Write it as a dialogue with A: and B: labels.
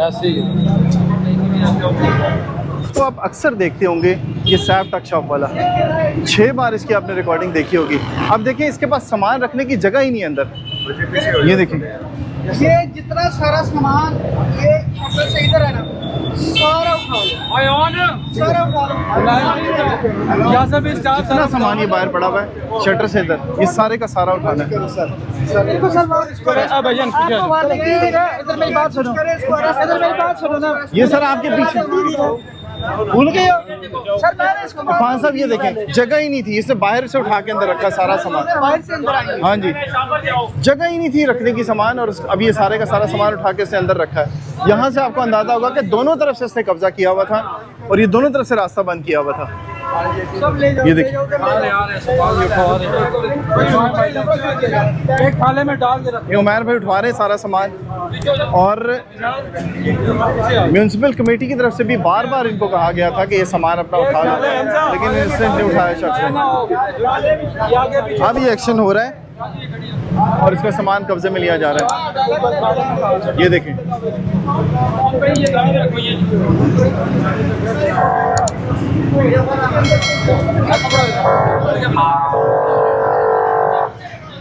A: ऐसे ही।
B: तो आप अक्सर देखते होंगे ये सैफ टक शॉप वाला, 6 बार इसकी आपने रिकॉर्डिंग देखी होगी। अब देखिए इसके पास सामान रखने की जगह ही नहीं है अंदर। ये देखिए,
C: ये जितना सारा सामान ये शटर से इधर है ना, सारा उठाओ, सारा उठाओ।
A: यहाँ से भी स्टाफ
B: इतना सामान ये बाहर पड़ा हुआ है शटर से इधर, ये सारे का सारा उठाना है।
C: इनको सर
A: भजन
C: इधर मेरी बात सुनो, इधर मेरी बात सुनो ना।
B: ये सर आपके पीछे भूल गए हो?
C: सर मैंने इसको
B: इरफान साहब ये देखें, जगह ही नहीं थी, इसने बाहर से उठा के अंदर रखा सारा सामान।
C: बाहर से अंदर आई।
B: हाँ जी, जगह ही नहीं थी रखने की सामान, और अब ये सारे का सारा सामान उठा के इसने अंदर रखा है। यहाँ से आपको अंदाजा होगा कि दोनों तरफ से इसने कब्जा किया हुआ था और ये दोनों तरफ से रास्ता बंद किया हुआ था।
C: सब ले जाओ,
B: ये देखिए,
A: एक थाले में डाल के रख।
B: ये उमैर भाई उठवा रहे हैं सारा सामान, और म्यूनसिपल कमेटी की तरफ से भी बार बार इनको कहा गया था कि ये सामान अपना उठा लो, लेकिन इसने नहीं उठाया शख्स ने। अब ये एक्शन हो रहा है और इसका सामान कब्जे में लिया जा रहा है। ये देखें,